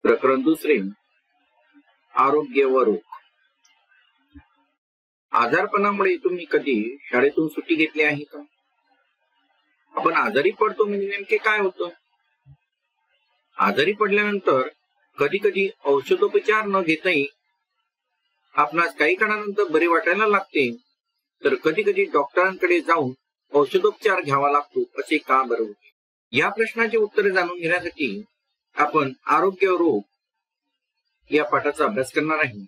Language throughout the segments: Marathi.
प्रकरण दुसरे, आरोग्य व रोग. आजारपणामुळे तुम्ही कधी शाळेतून सुट्टी घेतली आहे का? आपण आजारी पडतो म्हणजे नेमके काय होतं? आजारी पडल्यानंतर कधी कधी औषधोपचार न घेताही आपणास काही काळानंतर बरे वाटायला लागते, तर कधी कधी डॉक्टरांकडे जाऊन औषधोपचार घ्यावा लागतो. असे का बरं होते? या प्रश्नाचे उत्तर जाणून घेण्यासाठी आपण आरोग्य व रोग या पाठाचा अभ्यास करणार आहे.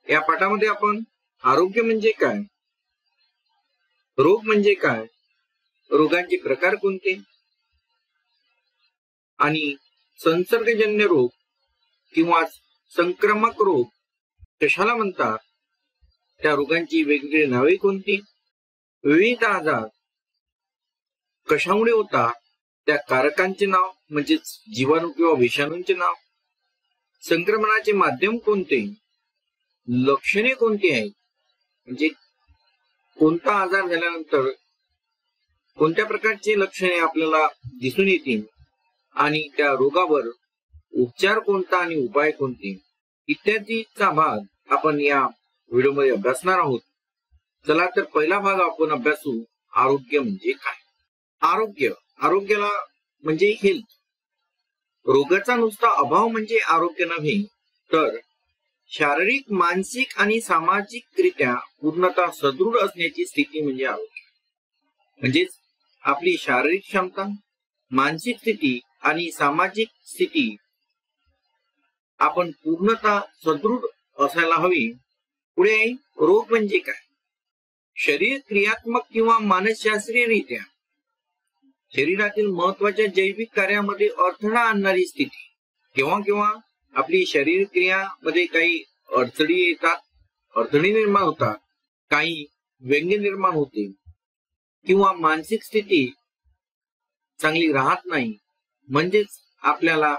या पाठामध्ये आपण आरोग्य म्हणजे काय, रोग म्हणजे काय, रोगांचे प्रकार कोणते आणि संसर्गजन्य रोग किंवा संक्रमक रोग कशाला म्हणतात, त्या रोगांची वेगवेगळी नावे कोणती, विविध आजार कशामुळे होतात, त्या कारकांचे नाव म्हणजे जीवाणू किंवा विषाणूंचे नाव, संक्रमणाचे माध्यम कोणते, लक्षणे कोणती आहेत, म्हणजे कोणता आजार झाल्यानंतर कोणत्या प्रकारची लक्षणे आपल्याला दिसून येतील आणि त्या रोगावर उपचार कोणता आणि उपाय कोणते इत्यादीचा भाग आपण या व्हिडिओमध्ये अभ्यासणार आहोत. चला तर पहिला भाग आपण अभ्यासू, आरोग्य म्हणजे काय. आरोग्याला म्हणजे हेल्थ. रोगाचा नुसता अभाव म्हणजे आरोग्य नव्हे, तर शारीरिक, मानसिक आणि सामाजिकरित्या पूर्णतः सदृढ असण्याची स्थिती म्हणजे आरोग्य. म्हणजेच आपली शारीरिक क्षमता, मानसिक स्थिती आणि सामाजिक स्थिती आपण पूर्णतः सदृढ असायला हवी. पुढे रोग म्हणजे काय, शरीर क्रियात्मक किंवा मानसशास्त्रीयरित्या शरीरातील महत्वाच्या जैविक कार्यामध्ये अडथळा आणणारी स्थिती. केव्हा केव्हा आपली शरीर क्रियामध्ये काही अडचणी येतात, अडचणी निर्माण होतात, काही व्यंग्य निर्माण होते किंवा मानसिक स्थिती चांगली राहत नाही, म्हणजेच आपल्याला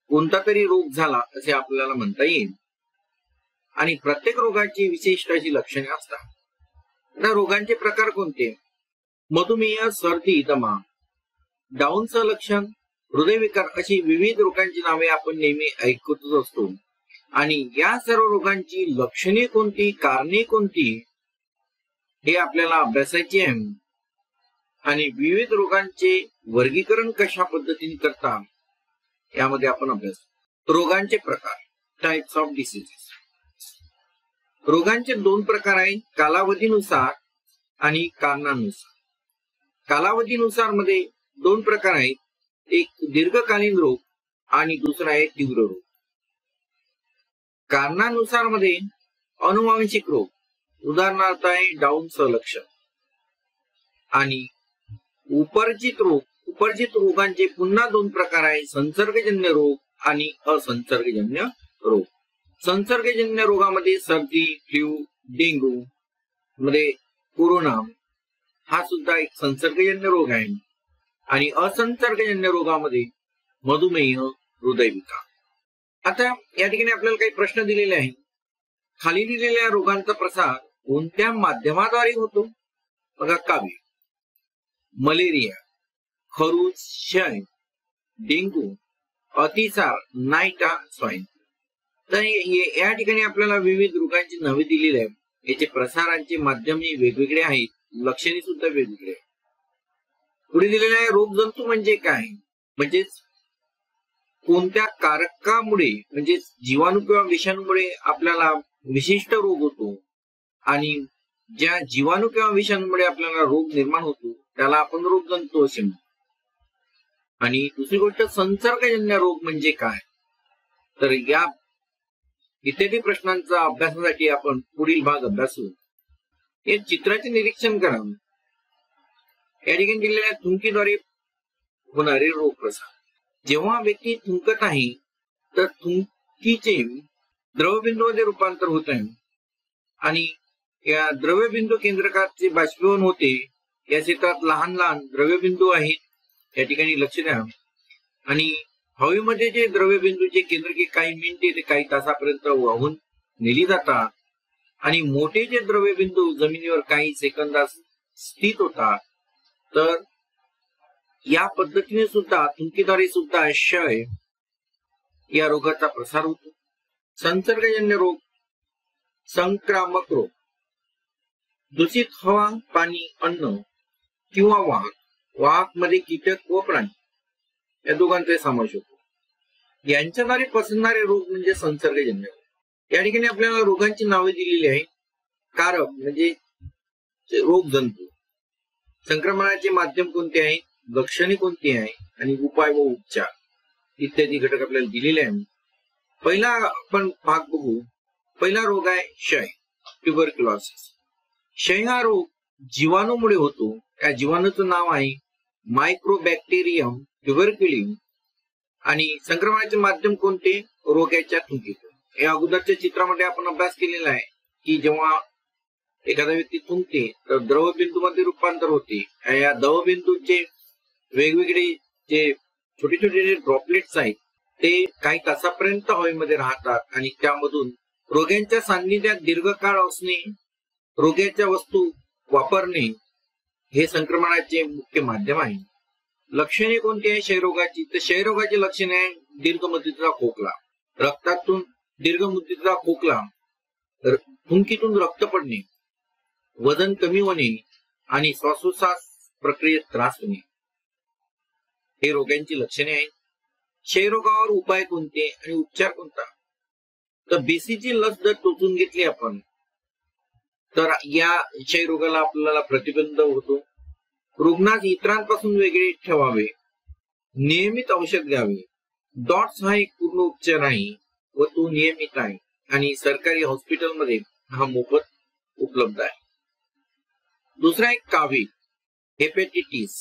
कोणता तरी रोग झाला असे आपल्याला म्हणता येईल. आणि प्रत्येक रोगाची विशिष्ट अशी लक्षणे असतात. त्या रोगांचे प्रकार कोणते, मधुमेह, सर्दी, दमा, डाऊनचं लक्षण, हृदयविकार अशी विविध रोगांची नावे आपण नेहमी ऐकतच असतो. आणि या सर्व रोगांची लक्षणे कोणती, कारणे कोणती हे आपल्याला अभ्यासायचे आहे. आणि विविध रोगांचे वर्गीकरण कशा पद्धतीने करतात यामध्ये आपण अभ्यास. रोगांचे प्रकार, टाइप्स ऑफ डिसीजेस. रोगांचे दोन प्रकार आहेत, कालावधीनुसार आणि कारणानुसार. कालावधीनुसार मध्ये दोन प्रकार आहेत, एक दीर्घकालीन रोग आणि दुसरा आहे तीव्र रोग. कारणानुसार मध्ये अनुवांशिक रोग, उदाहरणार्थ आहे डाऊनचं लक्षण. आणि उपर्जित रोग. उपर्जित रोगांचे पुन्हा दोन प्रकार आहेत, संसर्गजन्य रोग आणि असंसर्गजन्य रोग. संसर्गजन्य रोगामध्ये सर्दी, फ्लू, डेंग्यू मध्ये कोरोना हा सुद्धा एक संसर्गजन्य रोग आहे. आणि असंसर्गजन्य रोगामध्ये मधुमेह, हृदयविकार. आता या ठिकाणी आपल्याला काही प्रश्न दिलेले आहेत. खाली दिलेल्या रोगांचा प्रसार कोणत्या माध्यमाद्वारे होतो? बघा, कावीळ, मलेरिया, खरूज, क्षय, डेंग्यू, अतिसार, नाईटा, स्वाईन. तर या ठिकाणी आपल्याला विविध रोगांची नावे दिलेली आहेत. याचे प्रसारांचे माध्यम वेगवेगळे आहेत, लक्षणे सुद्धा वेगवेगळे आहेत. पुढे दिलेले आहे रोगजंतू म्हणजे काय, म्हणजेच कोणत्या कारकामुळे म्हणजे जीवाणू किंवा विषाणूमुळे आपल्याला विशिष्ट रोग होतो आणि ज्या जीवाणू किंवा विषाणूमुळे आपल्याला रोग निर्माण होतो त्याला आपण रोगजंतू असे म्हणतो. आणि दुसरी गोष्ट संसर्गजन्य रोग म्हणजे काय, तर या इत्यादी प्रश्नांचा अभ्यासासाठी आपण पुढील भाग अभ्यासू. हे चित्राचे निरीक्षण करा. या ठिकाणी दिलेल्या थुंकीद्वारे होणारे रोग प्रसार. जेव्हा व्यक्ती थुंकत आहे तर थुंकीचे द्रवबिंदूमध्ये रूपांतर होत आहे आणि या द्रव्यबिंदू केंद्रकाचे बाष्पीभवन होते. या क्षेत्रात लहान लहान द्रव्यबिंदू आहेत, या ठिकाणी लक्ष द्या. आणि हवेमध्ये जे द्रव्यबिंदूचे केंद्रके काही मिनिटे ते काही तासापर्यंत वाहून नेली जातात आणि मोठे जे द्रव्यबिंदू जमिनीवर काही सेकंदात स्थित होतात. तर या पद्धतीने सुद्धा थुंकीद्वारे सुद्धा क्षय या रोगाचा प्रसार होतो. संसर्गजन्य रोग, संक्रामक रोग, दूषित हवा, पाणी, अन्न किंवा वाहक मध्ये कीटक व प्राणी या दोघांचा समावेश होतो. यांच्याद्वारे पसरणारे रोग म्हणजे संसर्गजन्य रोग. या ठिकाणी आपल्याला रोगांची नावे दिलेली आहेत. कारक म्हणजे रोग जंतू, संक्रमणाचे माध्यम कोणते आहे, लक्षणे कोणती आहे आणि उपाय व उपचार इत्यादी घटक आपल्याला दिलेले आहेत. पहिला आपण भाग बघू. पहिला रोग आहे क्षय, ट्युबरक्युलोसिस. क्षय हा रोग जीवाणूमुळे होतो. या जीवाणूचं नाव आहे मायक्रोबॅक्टेरियम ट्युबरक्युलिन आणि संक्रमणाचे माध्यम कोणते, रोग्याच्या थुंकीतून. या अगोदरच्या चित्रामध्ये आपण अभ्यास केलेला आहे की जेव्हा एखादा व्यक्ती थुंकते तर द्रवबिंदूमध्ये रूपांतर होते. या द्रवबिंदूचे वेगवेगळे जे छोटे छोटे जे ड्रॉपलेट्स आहेत ते काही तासापर्यंत हवेमध्ये राहतात आणि त्यामधून रोग्यांच्या सान्निध्यात दीर्घकाळ असणे, रोग्याच्या वस्तू वापरणे हे संक्रमणाचे मुख्य माध्यम आहे. लक्षणे कोणती आहे क्षयरोगाची, तर क्षयरोगाची लक्षणे आहे दीर्घ मुदतीचा खोकला, रक्तातून दीर्घ मुदतीचा खोकला, थुंकीतून रक्त पडणे, वजन कमी होणे आणि श्वासोच्छ्वास प्रक्रियेत त्रास होणे हे रोगांची लक्षणे आहेत. क्षयरोगावर उपाय कोणते आणि उपचार कोणता, तर बीसीची लस जर टोचून घेतली आपण तर या क्षयरोगाला आपल्याला प्रतिबंध होतो. रुग्णास इतरांपासून वेगळे ठेवावे, नियमित औषध घ्यावे. डॉट्स हा एक पूर्ण उपचार आहे व तो नियमित आहे आणि सरकारी हॉस्पिटलमध्ये हा मोफत उपलब्ध आहे. दुसरा एक कावीळ, हेपेटिटिस.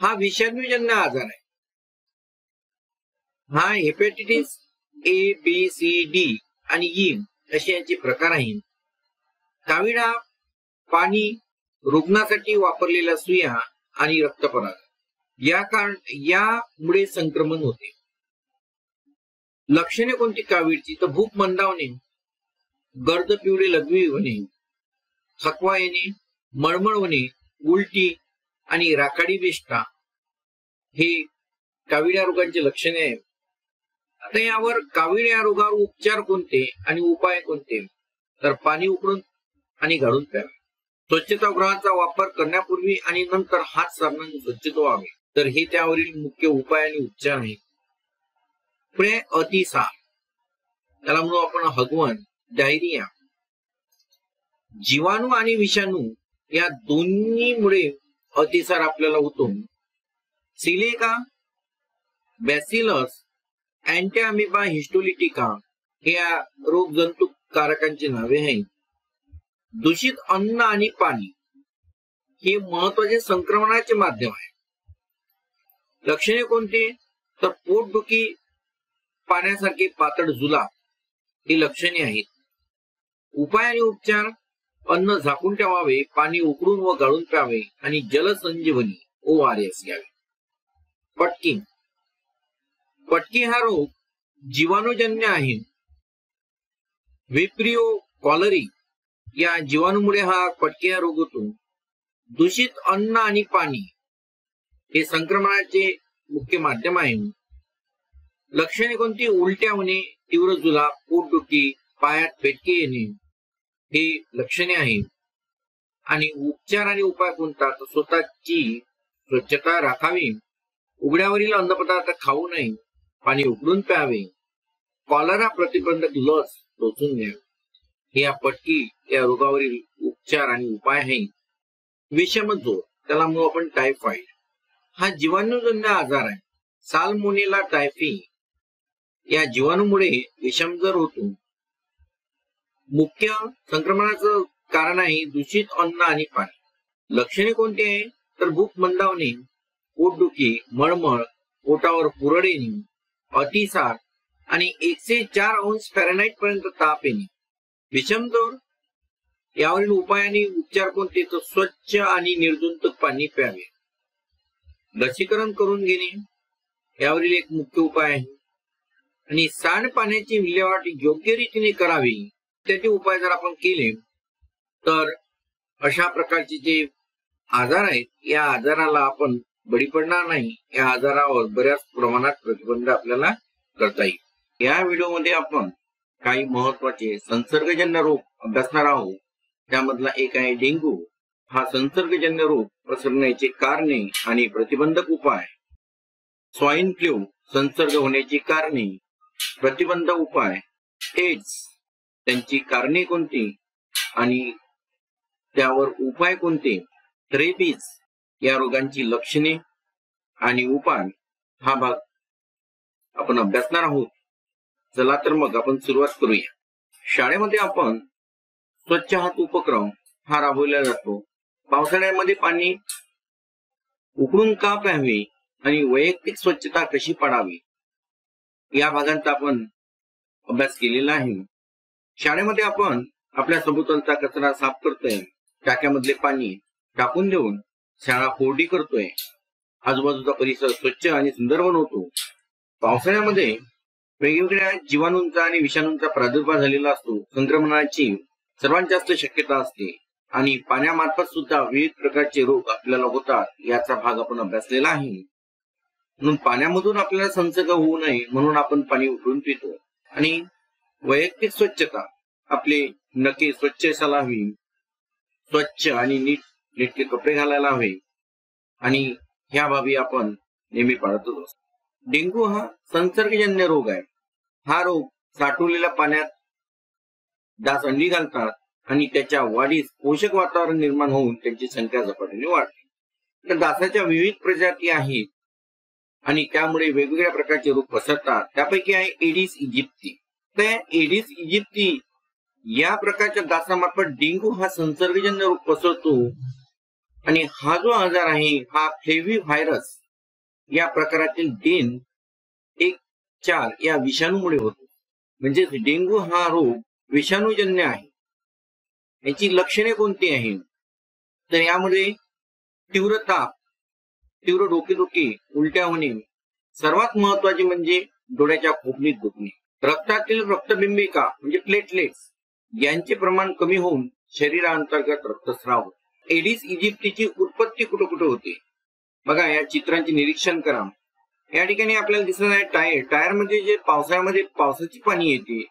हा विषाणूजन्य आजार आहे. हा हेपेटिटिस ए, बी, सी, डी आणि ई असे याचे प्रकार आहेत. कावीळ हा पाणी, रुग्णासाठी वापरलेल्या सुया आणि रक्तपदार्थ यामुळे संक्रमण होते. लक्षणे कोणती कावीळची, तर भूक मंदावणे, गर्द पिवळे लघवी होणे, थकवा येणे, मळमळ होणे, उलटी आणि राखाडी विष्ठा हे कावीळ या रोगांची लक्षणे आहेत. आता यावर कावीळ या रोगावर उपचार कोणते आणि उपाय कोणते, तर पाणी उकळून आणि गाळून प्यावे. स्वच्छतागृहाचा वापर करण्यापूर्वी आणि नंतर हात साबणाने स्वच्छ धुवावे. तर हे त्यावरील मुख्य उपाय आणि उपचार आहेत. पुढे अतिसार, त्याला म्हणू आपण हगवण, डायरिया. जीवाणू आणि विषाणू या दोन्हीमुळे अतिसार आपल्याला होतो. सिलिका, बॅसिलस, अँटीअमिबा हिस्टोलिटिका हे या रोग जंतुकारकांची नावे आहेत. दूषित अन्न आणि पाणी हे महत्वाचे संक्रमणाचे माध्यम आहे. लक्षणे कोणती, तर पोटदुखी, पाण्यासारखे पातळ जुलाब ही लक्षणे आहेत. उपाय आणि उपचार, अन्न झाकून ठेवावे, पाणी उकळून व गाळून प्यावे आणि जलसंजीवनी ORS घ्यावे. पटकी, पटकी हा रोग जीवाणूजन्य आहे. विप्रियो कॉलरी या जीवाणूमुळे हा पटकी हा रोग होतो. दूषित अन्न आणि पाणी हे संक्रमणाचे मुख्य माध्यम आहे. लक्षणे कोणती, उलट्या होणे, तीव्र जुलाब, पोटदुखी, पायात फेटके येणे हे लक्षणे आहेत. आणि उपचार आणि उपाय कोणता, तर स्वतःची स्वच्छता राखावी, उघड्यावरील अन्नपदार्थ खाऊ नये, पाणी उकळून प्यावे, कॉलरा प्रतिबंधक लस टोचून घ्यावी. हे या पटकी या रोगावरील उपचार आणि उपाय आहेत. विषमज्वर, त्याला म्हणू आपण टायफॉइड. हा जीवाणूजन्य आजार आहे. साल्मोनेला टायफी या जीवाणूमुळे विषमज्वर होतो. मुख्य संक्रमणाचं कारण आहे दूषित अन्न आणि पाणी. लक्षणे कोणती आहे, तर भूक मंदावणे, पोटदुखी, मळमळ, पोटावर पुरळ येणे, अतिसार आणि 104 अंश फॅरेनहाइट पर्यंत ताप येणे. विषमज्वर यावरील उपाय आणि उपचार कोणते, तर स्वच्छ आणि निर्जंतुक पाणी प्यावे. लसीकरण करून घेणे यावरील एक मुख्य उपाय आहे. आणि सांडपाण्याची विल्हेवाट योग्य रीतीने करावी. त्याचे उपाय जर आपण केले तर अशा प्रकारचे जे आजार आहेत या आजाराला आपण बळी पडणार नाही. या आजारावर बऱ्याच प्रमाणात प्रतिबंध आपल्याला करता येईल। या व्हिडिओमध्ये आपण काही महत्वाचे संसर्गजन्य रोग अभ्यासणार आहोत। त्यामधला एक आहे डेंग्यू। हा संसर्गजन्य रोग पसरण्याचे कारणे आणि प्रतिबंधक उपाय। स्वाईन फ्लू संसर्ग होण्याची कारणे, प्रतिबंधक उपाय। एड्स त्यांची कारणे कोणती आणि त्यावर उपाय कोणते। रेबीज या रोगांची लक्षणे आणि उपाय हा भाग आपण अभ्यासणार आहोत। चला तर मग आपण सुरुवात करूया। शाळेमध्ये आपण स्वच्छ हात उपक्रम हा राबवला जातो। पावसाळ्यामध्ये पाणी उकळून का प्यावे आणि वैयक्तिक स्वच्छता कशी पाळावी या भागांचा आपण अभ्यास केलेला आहे। शाळेमध्ये आपण आपल्या सभोवतालचा कचरा साफ करतोय, टाक्यामधले पाणी टाकून देऊन शाळा कोरडी करतोय, आजूबाजूचा परिसर स्वच्छ आणि सुंदर बनवतो। पावसाळ्यामध्ये वेगवेगळ्या जीवाणूंचा आणि विषाणूंचा प्रादुर्भाव झालेला असतो। संक्रमणाची सर्वात जास्त शक्यता असते आणि पाण्यामार्फत सुद्धा विविध प्रकारचे रोग आपल्याला होतात, याचा भाग आपण अभ्यासलेला आहे। म्हणून पाण्यामधून आपल्याला संसर्ग होऊ नये म्हणून आपण पाणी उकळून पितो। आणि वैयक्तिक स्वच्छता, आपले नखे स्वच्छ असायला हवी, स्वच्छ आणि नीटके कपडे घालायला हवे आणि ह्या बाबी आपण नेहमी पाळतच असतो। डेंग्यू हा संसर्गजन्य रोग आहे। हा रोग साठवलेल्या पाण्यात डास अंडी घालतात आणि त्याच्या वाढीस पोषक वातावरण निर्माण होऊन त्यांची संख्या झपाट्याने वाढते। तर डासाच्या विविध प्रजाती आहेत आणि त्यामुळे वेगवेगळ्या प्रकारचे रोग पसरतात। त्यापैकी आहे एडिस इजिप्ती। तर एडिस इजिप्ती या प्रकारच्या डासामार्फत डेंग्यू हा संसर्गजन्य रोग पसरतो आणि हा जो आजार आहे हा फ्लेव्ही व्हायरस या प्रकारातील डेन 1-4 या विषाणूमुळे होतो। म्हणजे डेंग्यू हा रोग विषाणूजन्य आहे। याची लक्षणे कोणती आहेत तर यामध्ये तीव्र ताप, तीव्र डोकेदुखी, उलट्या होणे, सर्वात महत्वाचे म्हणजे डोळ्याच्या खोबणीत दुखणे, रक्तातील रक्तबिंबिका म्हणजे प्लेटलेट्स यांचे प्रमाण कमी होऊन शरीरांतर्गत रक्तस्राव होतो। एडिस इजिप्तीची उत्पत्ती कुठे कुठे होते बघा, या चित्रांचे निरीक्षण करा। या ठिकाणी आपल्याला दिसत आहे टायर मध्ये जे पावसाळ्यामध्ये पावसाची पाणी येते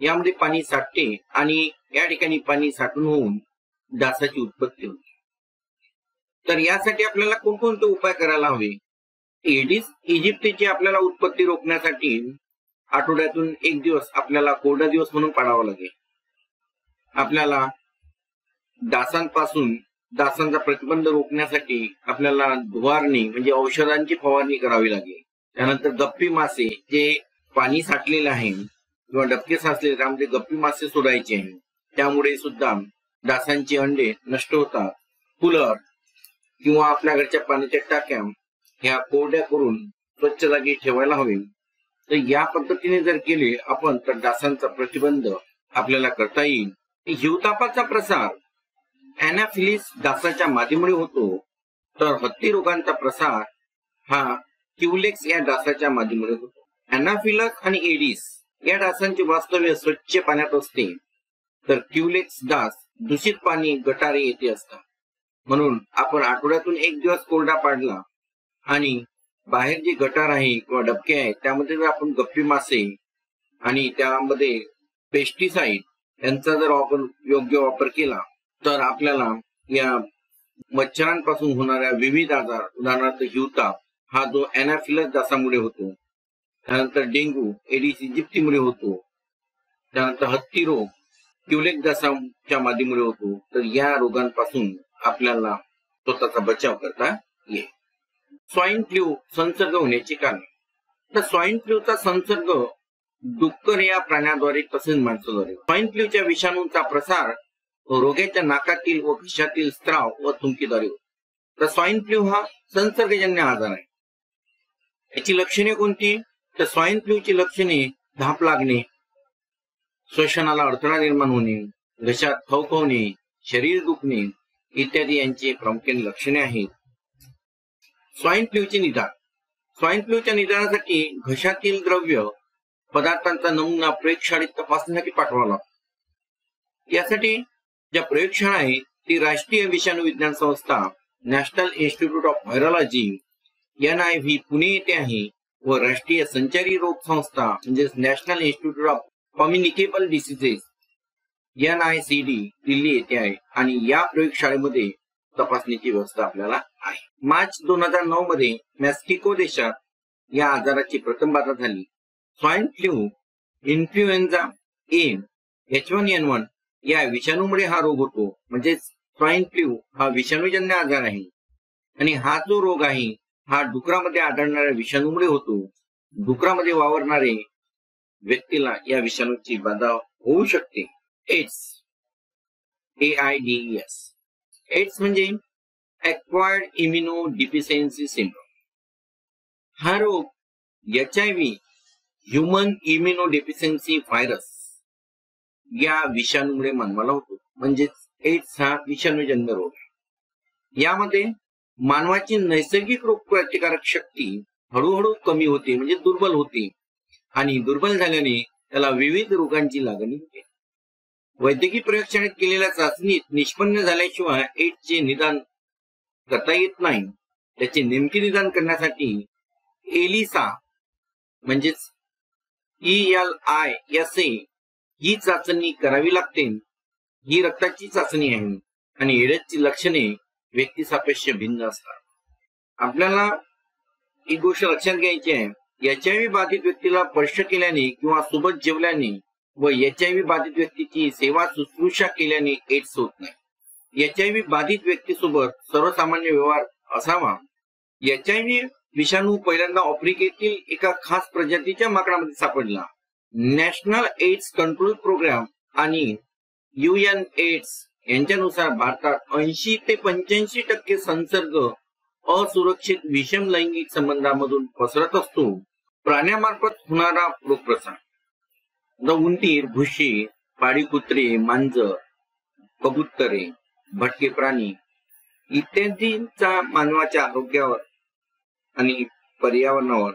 यामध्ये पाणी साठते आणि या ठिकाणी पाणी साठून होऊन डासाची उत्पत्ती होते। तर यासाठी आपल्याला कोणकोणते उपाय करायला हवे। एडिस इजिप्तीची आपल्याला उत्पत्ती रोखण्यासाठी आठवड्यातून 1 दिवस आपल्याला कोरडा दिवस म्हणून पाळावा लागेल। आपल्याला डासांचा प्रतिबंध रोखण्यासाठी आपल्याला धुवारणी म्हणजे औषधांची फवारणी करावी लागेल। त्यानंतर गप्पी मासे जे पाणी साठलेले आहे किंवा डबके साचलेले त्यामध्ये गप्पी मासे सोडायचे आहे, त्यामुळे सुद्धा डासांची अंडे नष्ट होतात। कूलर किंवा आपल्या घरच्या पाण्याच्या टाक्या ह्या कोरड्या करून स्वच्छ जागी ठेवायला हवे। तर या पद्धतीने जर केले आपण तर डासांचा प्रतिबंध आपल्याला करता येईल। हिवतापाचा प्रसार एनाफिलिस डासाच्या मादीमुळे होतो, तर हत्ती रोगांचा प्रसार हा क्युलेक्स या डासाच्या मादीमुळे होतो। एनाफिलस आणि एडिस या डासांचे वास्तव्य स्वच्छ पाण्यात असते, तर क्युलेक्स डास दूषित पाणी गटारे येथे असतात। म्हणून आपण आठवड्यातून 1 दिवस कोरडा पाडला आणि बाहेर जे गटार आहे किंवा डबके आहेत त्यामध्ये जर आपण गप्पी मासे आणि त्यामध्ये पेस्टिसाइड यांचा जर आपण योग्य वापर केला तर आपल्याला या मच्छरांपासून होणाऱ्या विविध आजार, उदाहरणार्थ हिवताप हा जो एनाफिलस डासामुळे होतो, त्यानंतर डेंग्यू एडिस इजिप्तीमुळे होतो, त्यानंतर हत्ती रोग क्युलेक्स डासाच्या मादीमुळे होतो, तर या रोगांपासून आपल्याला स्वतःचा बचाव करता येईल। स्वाईन फ्लू संसर्ग होण्याची कारणे। तर स्वाईन फ्लूचा संसर्ग डुक्कर या प्राण्याद्वारे तसेच माणसाद्वारे। स्वाईन फ्लूच्या विषाणूंचा प्रसार रोग्याच्या नाकातील व घशातील स्त्राव व थुंकीद्वारे होतो। तर स्वाईन फ्लू हा संसर्गजन्य आजार आहे। याची लक्षणे कोणती तर स्वाईन फ्लूची लक्षणे धाप लागणे, श्वसनाला अडथळा निर्माण होणे, घशात खवखवणे, शरीर दुखणे इत्यादी यांची प्रामुख्याने लक्षणे आहेत। स्वाईन फ्लूचे निदान। स्वाईन फ्लूच्या निदानासाठी घशातील द्रव्य पदार्थांचा नमुना प्रयोगशाळेत तपासणीसाठी पाठवावा लागतो। यासाठी ज्या प्रयोगशाळा आहे ती राष्ट्रीय विषाणू विज्ञान संस्था, national institute of virology NIV Pune येथे आहे व राष्ट्रीय संचारी रोग संस्था म्हणजे national institute of communicable diseases NICD Delhi येथे आहे आणि या प्रयोगशाळेमध्ये तपासणीची व्यवस्था आपल्याला आहे. मार्च 2009 मध्ये मेक्सिको देशात या आजाराची प्रथम बाधा झाली. Swine flu, influenza A, H1N1 या विषाणूमुळे हा रोग होतो. म्हणजे स्वाईन फ्लू हा विषाणूजन्य आजार आहे आणि हा जो रोग आहे हा डुकरामध्ये आढळणाऱ्या विषाणूमुळे होतो. डुकरामध्ये वावरणारे व्यक्तीला या विषाणूची बाधा होऊ शकते. AIDS, AIDS. एड्स म्हणजे एक्वायर्ड इम्युनो डिफिशियन्सी सिंड्रोम. हा रोग HIV human immunodeficiency virus या विषाणूमुळे मानवाला होतो. म्हणजेच एड्स हा विषाणूजन्य रोग आहे. यामध्ये मानवाची नैसर्गिक रोगप्रतिकारक शक्ती हळूहळू कमी होते, म्हणजे दुर्बल होते आणि दुर्बल झाल्याने त्याला विविध रोगांची लागण होते. वैद्यकीय प्रयोगशाळेत केलेल्या चाचणीत निष्पन्न झाल्याशिवाय एड्सचे निदान करता येत नाही. त्याचे नेमके निदान करण्यासाठी एलिसा म्हणजेच ELISA ही चाचणी करावी लागते. ही रक्ताची चाचणी आहे आणि एड्सची लक्षणे व्यक्तिसापेक्ष भिन्न असतात. आपल्याला एक गोष्ट लक्षात घ्यायची आहे, HIV बाधित व्यक्तीला स्पर्श केल्याने किंवा सोबत जेवल्याने व HIV बाधित व्यक्तीची सेवा शुश्रूषा केल्याने एड्स होत नाही. HIV बाधित व्यक्तीसोबत सर्वसामान्य व्यवहार असावा. HIV विषाणू पहिल्यांदा आफ्रिकेतील एका खास प्रजातीच्या माकडामध्ये सापडला. नॅशनल एड्स कंट्रोल प्रोग्राम आणि UNAIDS यांच्यानुसार भारतात 80 ते 85% संसर्ग असुरक्षित विषम लैंगिक संबंधामधून पसरत असतो. प्राण्यामार्फत होणारा रोगप्रसार उंदीर, घुशी, पाळीव कुत्रे, मांजर, कबुतरे, भटके प्राणी इत्यादींचा मानवाच्या आरोग्यावर आणि पर्यावरणावर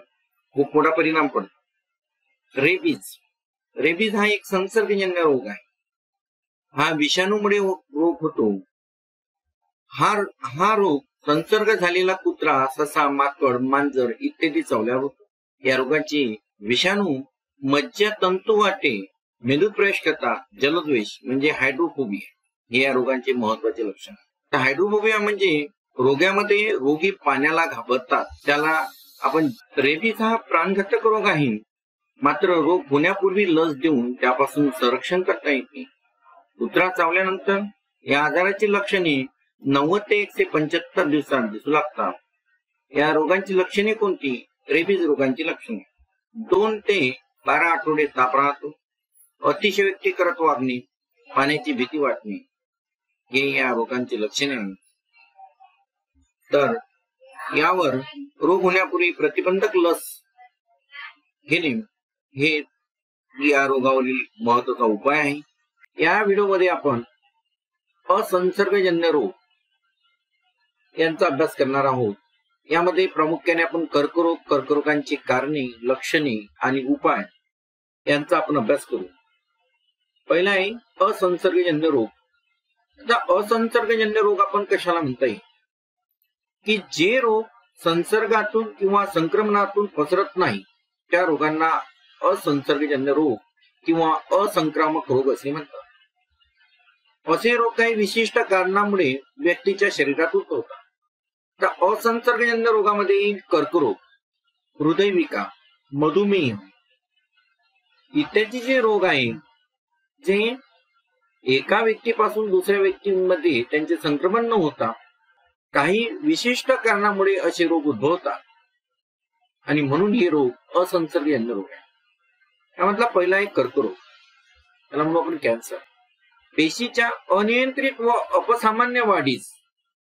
खूप मोठा परिणाम पडतो. रेबीज हा एक संसर्गजन्य रोग आहे. हा विषाणूमुळे रोग होतो. हा रोग संसर्ग झालेला कुत्रा, ससा, माकड, मांजर इत्यादी चावल्यावर होतो. या रोगाची विषाणू मज्जातंतू वाटे मेंदूत प्रवेश करता. जलद्वेष म्हणजे हायड्रोफोबिया हे या रोगांचे महत्वाचे लक्षण. तर हायड्रोफोबिया म्हणजे रोगामध्ये रोगी पाण्याला घाबरतात. त्याला आपण रेबीज हा प्राणघातक रोग आहे, मात्र रोग होण्यापूर्वी लस देऊन त्यापासून संरक्षण करता येते. कुत्रा चावल्यानंतर या आजाराची लक्षणे 90 ते 175 दिवसांत दिसू लागतात. या रोगांची लक्षणे कोणती? रेबीज रोगांची लक्षणे 2 ते 12 आठवडे ताप राहतो, अतिशय व्यक्तिगत वागणे, पाण्याची भीती वाटणे हे या रोगांची लक्षणे आहेत. तर यावर रोग होण्यापूर्वी प्रतिबंधक लस घेणे हे या रोगावरील महत्वाचा उपाय आहे. या व्हिडिओमध्ये आपण असंसर्गजन्य रोग यांचा अभ्यास करणार आहोत. यामध्ये प्रामुख्याने आपण कर्करोग, कर्करोगांची कारणे, लक्षणे आणि उपाय यांचा आपण अभ्यास करू. पहिला आहे असंसर्गजन्य रोग. आता असंसर्गजन्य रोग आपण कशाला म्हणता येईल की जे रोग संसर्गातून किंवा संक्रमणातून पसरत नाही त्या रोगांना असंसर्गजन्य रोग किंवा असंक्रामक रोग असे म्हणतात. असे रोग काही विशिष्ट कारणामुळे व्यक्तीच्या शरीरात उद्भवतात. तर असंसर्गजन्य रोगामध्ये कर्करोग, हृदयविकार, मधुमेह इत्यादी जे रोग आहेत जे एका व्यक्तीपासून दुसऱ्या व्यक्तीमध्ये त्यांचे संक्रमण न होता काही विशिष्ट कारणामुळे असे रोग उद्भवतात आणि म्हणून हे रोग असंसर्गजन्य रोग आहे. त्यामधला पहिला आहे कर्करोग. त्याला म्हणू आपण कॅन्सर. पेशीच्या अनियंत्रित व अपसामान्य वाढीस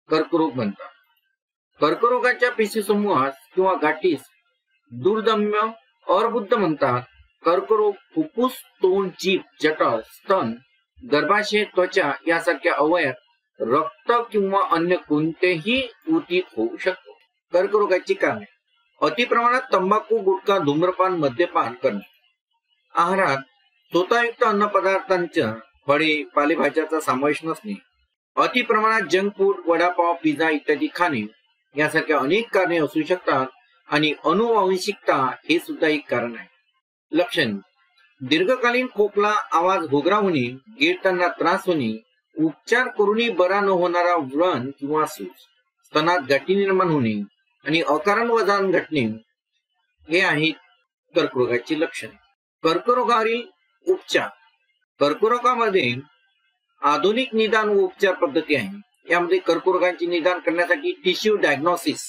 कर्करोग म्हणतात. कर्करोगाच्या पेशी समूहास किंवा गाठीस दुर्दम्य अर्बुद म्हणतात. कर्करोग फुफ्फुस, तोंड, जीभ, जठर, स्तन, गर्भाशय, त्वचा यासारख्या अवयवात रक्त किंवा अन्य कोणतेही ऊतीत होऊ शकतो. कर्करोगाची कारणे: अतिप्रमाणात तंबाखू, गुटखा, धूम्रपान, मद्यपान करणे, आहारात सोतायुक्त अन्न पदार्थांच्या फळे, पालेभाज्याचा समावेश नसणे, अतिप्रमाणात जंक फूड, वडापाव, पिझ्झा इत्यादी खाणे यासारख्या अनेक कारणे असू शकतात आणि अनुवांशिकता हे सुद्धा एक कारण आहे. लक्षण: दीर्घकालीन खोकला, आवाज घोगरा होणे, गिळताना त्रास होणे, उपचार करूनही बरा न होणारा व्रण किंवा सूज, स्तनात गाठी निर्माण होणे आणि अकारण वजन घटणे हे आहेत कर्करोगाची लक्षणे. कर्करोगावरील उपचार. कर्करोगामध्ये आधुनिक निदान व उपचार पद्धती आहे. यामध्ये कर्करोगांचे निदान करण्यासाठी tissue diagnosis,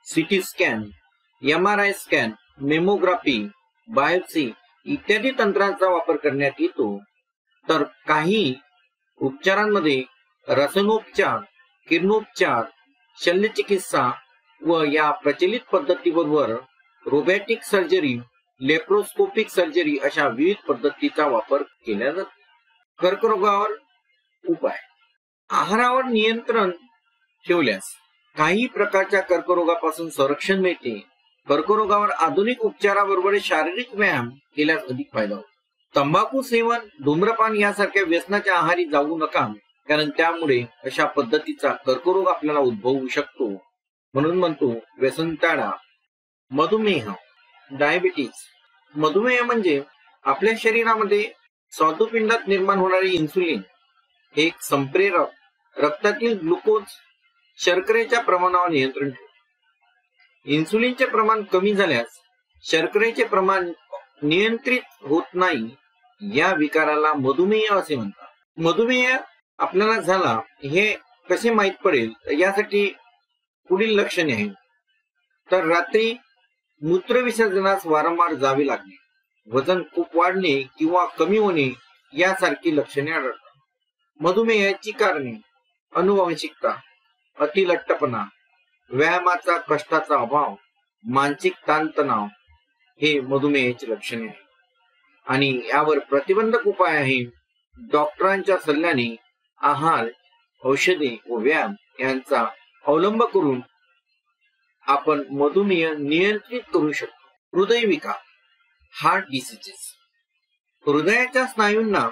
CT scan, MRI scan, mammography, biopsy इत्यादी तंत्रांचा वापर करण्यात येतो. तर काही उपचारांमध्ये रसायनोपचार, किरणोपचार, शल्यचिकित्सा व या प्रचलित पद्धतीबरोबर रोबोटिक सर्जरी, लेप्रोस्कोपिक सर्जरी अशा विविध पद्धतीचा वापर केला जातो. कर्करोगावर उपाय. आहारावर नियंत्रण ठेवल्यास काही प्रकारच्या कर्करोगापासून संरक्षण मिळते. कर्करोगावर आधुनिक उपचाराबरोबर शारीरिक व्यायाम केल्यास अधिक फायदा होतो. तंबाखू सेवन, धूम्रपान यासारख्या व्यसनाच्या आहारी जाऊ नका, कारण त्यामुळे अशा पद्धतीचा कर्करोग आपल्याला उद्भवू शकतो. म्हणून म्हणतो व्यसन टाळा. मधुमेह, डायबिटीज. मधुमेह म्हणजे आपल्या शरीरामध्ये स्वादुपिंडात निर्माण होणारी इन्सुलिन हे एक संप्रेरक रक्तातील ग्लुकोज, शर्करेच्या प्रमाणावर नियंत्रण ठेवते. इन्सुलिनचे प्रमाण कमी झाल्यास शर्करेचे प्रमाण नियंत्रित होत नाही. या विकाराला मधुमेह असे म्हणतात. मधुमेह आपल्याला झाला हे कसे माहित पडेल, यासाठी पुढील लक्षणे आहेत. तर रात्री मूत्रविसर्जनास वारंवार जावे लागणे, वजन खूप वाढणे किंवा कमी होणे यासारखी लक्षणे आढळतात. मधुमेहाची कारणे. अनुवांशिकता, अतिलठ्ठपणा, व्यायामाचा कष्टाचा अभाव, मानसिक ताणतणाव हे मधुमेहाची लक्षणे आहेत. आणि यावर प्रतिबंधक उपाय आहे. डॉक्टरांच्या सल्ल्याने आहार, औषधे व व्यायाम यांचा अवलंब करून आपण मधुमेह नियंत्रित करू शकतो. हृदयविकार, हार्ट डिसीजेस. हृदयाच्या स्नायूंना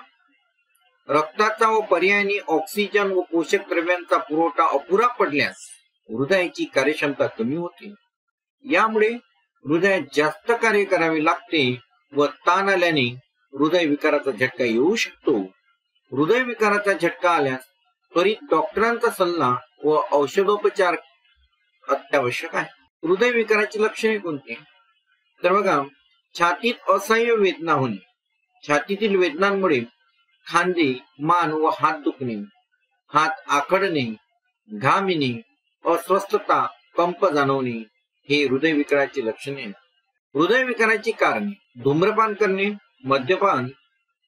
रक्ताचा व पर्यायाने ऑक्सिजन व पोषक द्रव्यांचा पुरवठा अपुरा पडल्यास हृदयाची कार्यक्षमता कमी होते. यामुळे हृदयात जास्त कार्य करावे लागते व ताण आल्याने हृदयविकाराचा झटका येऊ शकतो. हृदयविकाराचा झटका आल्यास त्वरित डॉक्टरांचा सल्ला व औषधोपचार अत्यावश्यक आहे. हृदयविकाराची लक्षणे कोणती? तर बघा, छातीत असह्य वेदना होणे, छातीतील वेदनांमुळे खांदे, मान व हात दुखणे, हात आखडणे, घाम येणे, अस्वस्थता, कंप जाणवणे हे हृदयविकाराची लक्षणे आहेत. हृदयविकाराची कारणे. धूम्रपान करणे, मद्यपान,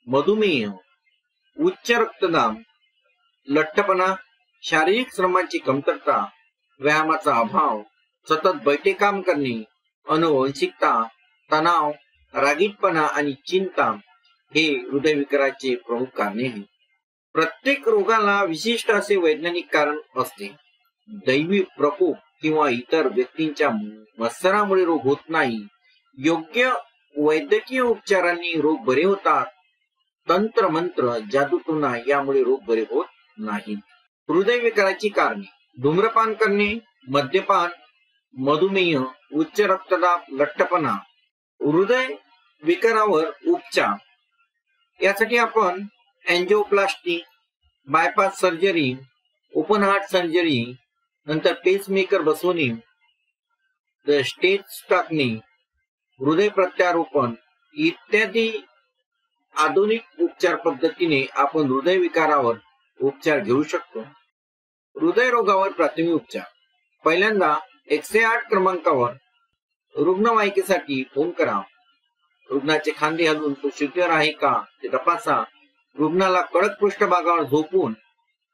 मधुमेह, उच्च रक्तदाब, लठ्ठपणा, शारीरिक श्रमाची कमतरता, व्यायामाचा अभाव, सतत बैठे काम करणे, अनुवंशिकता, तणाव, रागीटपणा आणि चिंता हे हृदयविकाराचे प्रमुख कारणे आहेत. प्रत्येक रोगाला विशिष्ट असे वैज्ञानिक कारण असते. दैवी प्रकोप किंवा इतर व्यक्तींच्या मत्सरामुळे रोग होत नाही. योग्य वैद्यकीय उपचारांनी रोग बरे होतात. तंत्र मंत्र, जादूटोणा यामुळे रोग बरे होत नाहीत. हृदयविकाराची कारणे. धूम्रपान करणे, मद्यपान, मधुमेह, उच्च रक्तदाब, लठ्ठपणा. हृदय विकारावर उपचार. यासाठी आपण angioplasty, bypass surgery, open heart surgery, नंतर पेसमेकर बसवणे, स्टेज टाकणे, हृदय प्रत्यारोपण इत्यादी आधुनिक उपचार पद्धतीने आपण हृदयविकारावर उपचार घेऊ शकतो. हृदयरोगावर प्राथमिक उपचार. पहिल्यांदा 108 क्रमांकावर रुग्णवाहिकेसाठी फोन करा. रुग्णाचे खांदे हलवून तो शुद्धीवर आहे का ते तपासा. रुग्णाला कडक पृष्ठभागावर झोपून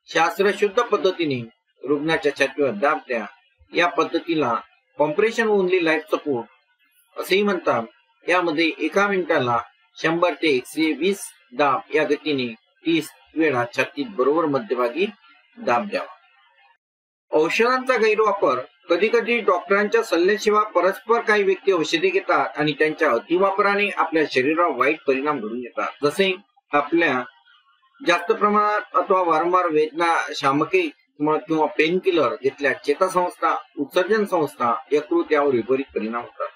शास्त्रशुद्ध पद्धतीने रुग्णाच्या छातीवर दाब द्या. या पद्धतीला कॉम्प्रेशन ओनली लाईफ सपोर्ट असेही म्हणतात. यामध्ये एका मिनिटाला 100 ते 120 दाब या गतीने 30 वेळा छातीत बरोबर मध्यभागी दाब द्यावा. औषधांचा गैरवापर. कधी कधी डॉक्टरांच्या सल्ल्याशिवाय परस्पर काही व्यक्ती औषधे घेतात आणि त्यांच्या अतिवापराने आपल्या शरीरावर वाईट परिणाम घडून येतात. जसे आपल्या जास्त प्रमाणात अथवा वारंवार वेदना शामके किंवा पेन किलर घेतल्या चेतासंस्था, उत्सर्जन संस्था, यकृत यावर विपरीत परिणाम होतात.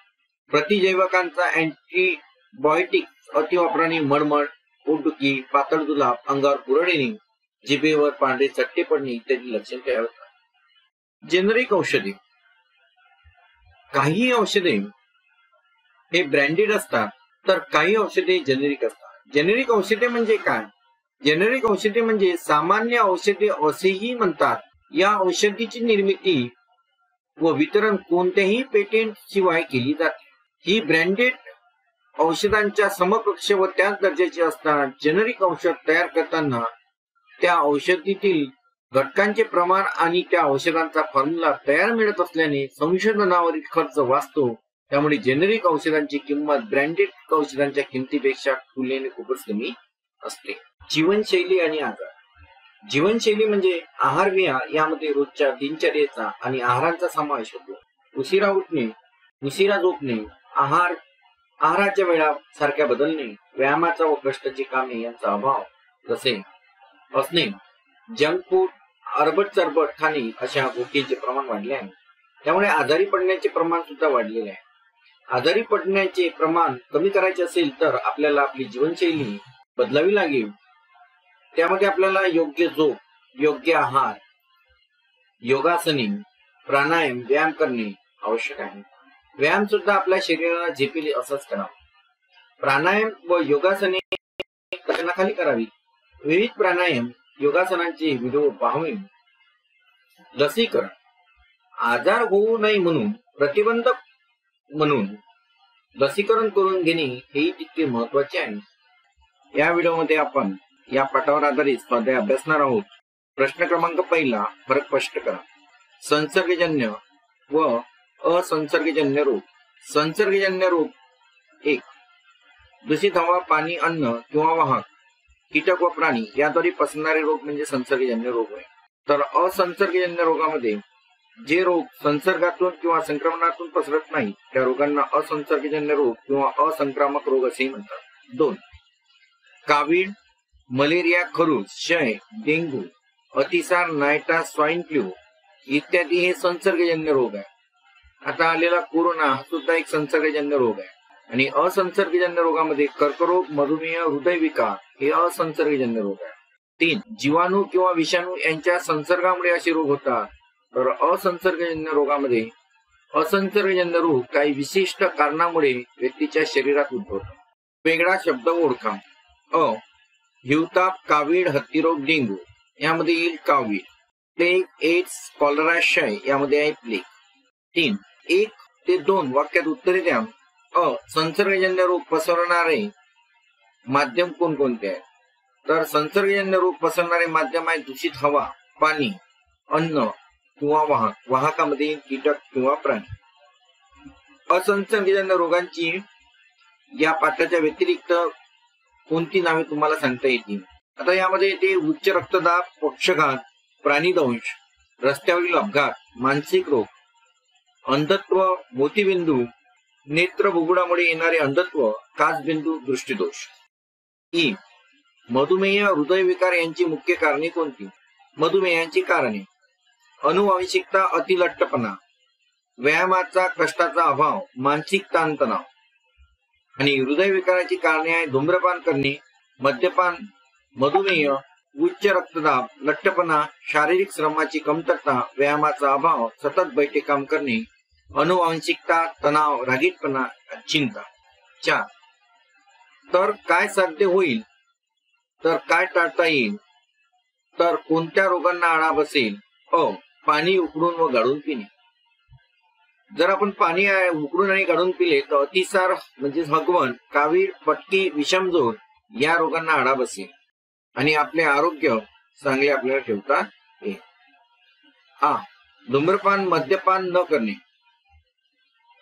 प्रतिजैवकांचा अँटीबायोटिक अति वापराने मळमळ, पोटदुखी, पातळ जुलाब, अंगावर पुरळ येणे, जिभेवर पांढरे चट्टे पडणे इत्यादी लक्षण तयार होतात. जेनरिक औषधे. काही औषधे हे ब्रँडेड असतात तर काही औषधे जेनेरिक असतात. जेनेरिक औषधे म्हणजे काय? जेनेरिक औषधे म्हणजे सामान्य औषधे असेही म्हणतात. या औषधीची निर्मिती व वितरण कोणत्याही पेटेंट शिवाय केली जाते. ही ब्रँडेड औषधांच्या समकक्ष व त्याच दर्जाची असतात. जेनेरिक औषध तयार करताना त्या औषधीतील घटकांचे प्रमाण आणि त्या औषधांचा फॉर्म्युला तयार मिळत असल्याने संशोधनावरील खर्च वाचतो. त्यामुळे जेनेरिक औषधांची किंमत ब्रँडेड औषधांच्या किमतीपेक्षा तुलनेने खूपच कमी असते. जीवनशैली आणि आजार. जीवनशैली म्हणजे आहार विहार यामध्ये रोजच्या दिनचर्येचा आणि आहारांचा समावेश होतो. उशिरा उठणे, उशिरा झोपणे, आहाराच्या वेळा सारख्या बदलणे, व्यायामाचा व कष्टाची कामे यांचा अभाव जसे असणे, जंक फूड, अरबट चरबट खाणे अशा गोष्टींचे प्रमाण वाढले आहे. त्यामुळे आजारी पडण्याचे प्रमाण सुद्धा वाढलेले आहे. आजारी पडण्याचे प्रमाण कमी करायचे असेल तर आपल्याला आपली जीवनशैली बदलावी लागेल. त्यामध्ये आपल्याला योग्य झोप, योग्य आहार, योगासने, प्राणायाम, व्यायाम करणे आवश्यक आहे. व्यायाम सुद्धा आपल्या शरीराला झेपेल असंच करावा. प्राणायाम व योगासने खाली करावी. विविध प्राणायाम योगासनांचे व्हिडिओ पाहावे. लसीकरण. आजार होऊ नये म्हणून प्रतिबंधक म्हणून लसीकरण करून घेणे हेही तितके महत्वाचे आहे. या व्हिडिओमध्ये आपण या पाठावर आधारित स्वाध्याय अभ्यासणार आहोत. प्रश्न क्रमांक पहिला, फरक स्पष्ट करा. संसर्गजन्य व असंसर्गजन्य रोग. संसर्गजन्य रोग 1. दूषित हवा, पाणी, अन्न किंवा वाहक, कीटक व प्राणी याद्वारे पसरणारे रोग म्हणजे संसर्गजन्य रोग आहे. तर असंसर्गजन्य रोगामध्ये जे रोग संसर्गातून किंवा संक्रमणातून पसरत नाही त्या रोगांना असंसर्गजन्य रोग किंवा असंक्रामक रोग असेही म्हणतात. 2. कावीळ, मलेरिया, खरूज, क्षय, डेंग्यू, अतिसार, नायटा, स्वाईन फ्लू इत्यादी हे संसर्गजन्य रोग आहे. आता आलेला कोरोना हा सुद्धा एक संसर्गजन्य रोग आहे. आणि असंसर्गजन्य रोगामध्ये कर्करोग, मधुमेह, हृदयविकार हे असंसर्गजन्य रोग आहे. 3. जीवाणू किंवा विषाणू यांच्या संसर्गामुळे असे रोग होतात. तर असंसर्गजन्य रोगामध्ये असंसर्गजन्य रोग काही विशिष्ट कारणामुळे व्यक्तीच्या शरीरात उद्भवतात. वेगळा शब्द ओळखा. हिवताप, कावीळ, हत्तीरोग, डेंग्यू यामध्ये येईल कावीळ. प्लेग, एड्स, कॉलरा, क्षय यामध्ये आहे प्लेग. 3. 1 ते 2 वाक्यात उत्तरे द्या. संसर्गजन्य रोग पसरवणारे माध्यम कोणकोणते आहे? तर संसर्गजन्य रोग पसरणारे माध्यम आहे दूषित हवा, पाणी, अन्न किंवा वाहक. वाहकामध्ये कीटक किंवा प्राणी. असंसर्गजन्य रोगांची या पाठाच्या व्यतिरिक्त कोणती नावे तुम्हाला सांगता येतील? आता यामध्ये येते उच्च रक्तदाब, पक्षघात, प्राणीदंश, रस्त्यावरील अपघात, मानसिक रोग, अंधत्व, मोतीबिंदू, नेत्र बुबुळामुळे येणारे अंधत्व, काचबिंदू, दृष्टिदोष. ई. मधुमेह, हृदयविकार यांची मुख्य कारणे कोणती? मधुमेहाची कारणे: अनुवांशिकता, अतिलठ्ठपणा, व्यायामाचा कष्टाचा अभाव, मानसिक ताणतणाव. आणि हृदयविकाराची कारणे आहे धूम्रपान करणे, मद्यपान, मधुमेह, उच्च रक्तदाब, लठ्ठपणा, शारीरिक श्रमाची कमतरता, व्यायामाचा अभाव, सतत बैठे काम करणे, अनुवांशिकता, तणाव, रागीटपणा, चिंता. 4. तर काय साध्य होईल? तर काय टाळता येईल? तर कोणत्या रोगांना आळा बसेल? पाणी उकडून व गाळून पिणे. जर आपण पाणी उकडून आणि गाळून पिले तर अतिसार म्हणजे हगवण, कावीळ, पटकी, विषमजोड या रोगांना आळा बसेल आणि आपले आरोग्य चांगले आपल्याला ठेवता येईल. धूम्रपान, मद्यपान न करणे.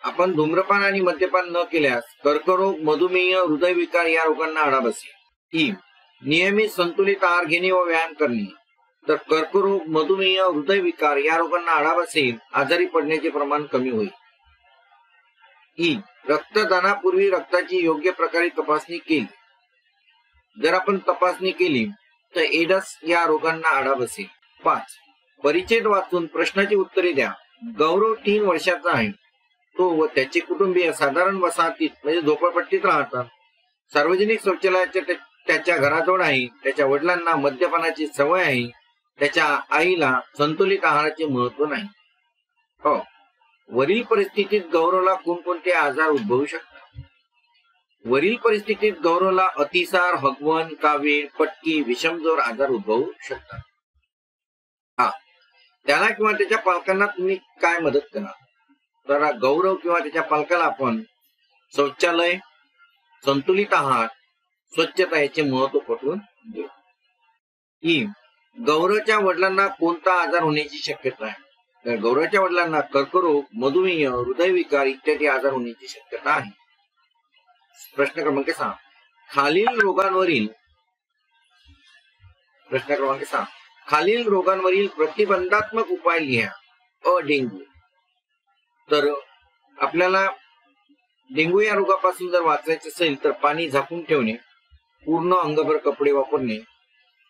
आपण धूम्रपान आणि मद्यपान न केल्यास कर्करोग, मधुमेह, हृदयविकार या रोगांना आळा बसेल. नियमित संतुलित आहार घेणे व व्यायाम करणे. तर कर्करोग, मधुमेह, हृदयविकार या रोगांना आळा बसेल, आजारी पडण्याचे प्रमाण कमी होईल. रक्तदानापूर्वी रक्ताची योग्य प्रकारे तपासणी केली. जर आपण तपासणी केली तर एड्स या रोगांना आळा बसेल. 5. परिच्छेद वाचून प्रश्नाची उत्तरे द्या. गौरव 3 वर्षाचा आहे. तो व त्याचे कुटुंबीय साधारण वसाहतीत म्हणजे झोपडपट्टीत राहतात. सार्वजनिक शौचालयाच्या त्याच्या घराजवळ आहे. त्याच्या वडिलांना मद्यपानाची सवय आहे. त्याच्या आईला संतुलित आहाराचे महत्व नाही. हो, वरील परिस्थितीत गौरवला कोणकोणते आजार उद्भवू शकतात? वरील परिस्थितीत गौरवला अतिसार, हगवण, कावीळ, पटकी, विषमजोर आजार उद्भवू शकतात. त्याला किंवा त्याच्या पालकांना तुम्ही काय मदत करा? तर गौरव किंवा त्याच्या पालकाला आपण शौचालय, संतुलित आहार, स्वच्छता याचे महत्व पटवून देऊ. गौरवच्या वडिलांना कोणता आजार होण्याची शक्यता आहे? तर गौरवच्या वडिलांना कर्करोग, मधुमेह, हृदयविकार इत्यादी आजार होण्याची शक्यता आहे. प्रश्न क्रमांक 6. खालील रोगांवरील प्रतिबंधात्मक उपाय लिहा. डेंग्यू. तर आपल्याला डेंग्यू या रोगापासून जर वाचायचे असेल तर पाणी झाकून ठेवणे, पूर्ण अंगभर कपडे वापरणे,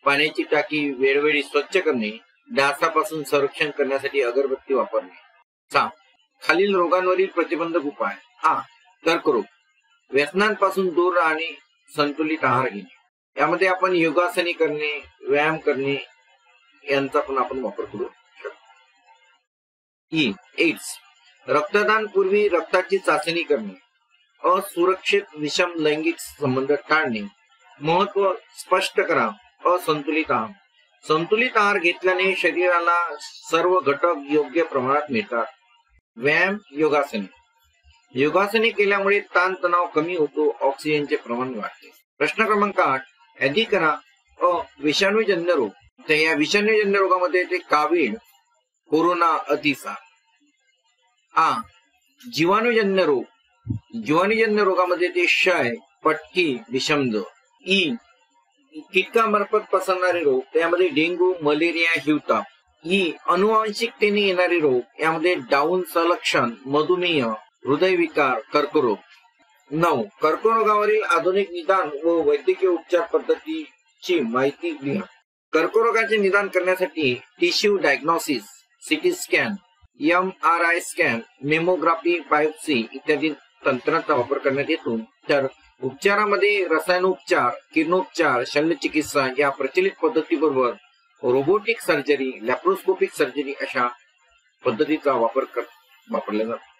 पाण्याची टाकी वेळोवेळी स्वच्छ करणे, डासापासून संरक्षण करण्यासाठी अगरबत्ती वापरणे. 6. खालील रोगांवरील प्रतिबंधक उपाय. कर्करोग. व्यसनांपासून दूर राहणे, संतुलित आहार घेणे. यामध्ये आपण योगासने करणे, व्यायाम करणे यांचा पण आपण वापर करू शकतो. एड्स. रक्तदान पूर्वी रक्ताची चाचणी करणे, असुरक्षित विषम लैंगिक संबंध टाळणे, महत्व स्पष्ट करा. असंतुलित आहार. संतुलित आहार घेतल्याने शरीराला सर्व घटक योग्य प्रमाणात मिळतात. व्यायाम, योगासने केल्यामुळे ताणतणाव कमी होतो, ऑक्सिजनचे प्रमाण वाढते. प्रश्न क्रमांक 8. यादी करा. विषाणूजन्य रोग. तर या विषाणूजन्य रोगामध्ये ते कावीळ, कोरोना, अतिसार. जीवाणूजन्य रोग. जीवाणूजन्य रोगामध्ये ते क्षय, पटकी, विषमजोर. कीटकामार्फत पसरणारे रोग. त्यामध्ये डेंग्यू, मलेरिया, हिवताप. अनुवांशिकतेने येणारे रोग. यामध्ये डाऊन संलक्षण, मधुमेह, हृदयविकार, कर्करोग. 9. कर्करोगावरील आधुनिक निदान व वैद्यकीय उपचार पद्धतीची माहिती लिहा. कर्करोगाचे निदान करण्यासाठी tissue diagnosis, CT scan, MRI scan, mammography, biopsy इत्यादी तंत्रांचा वापर करण्यात येतो. तर उपचारामध्ये रसायनोपचार, किरणोपचार, शल्यचिकित्सा या प्रचलित पद्धतीबरोबर रोबोटिक सर्जरी, लॅप्रोस्कोपिक सर्जरी अशा पद्धतीचा वापरला जातो.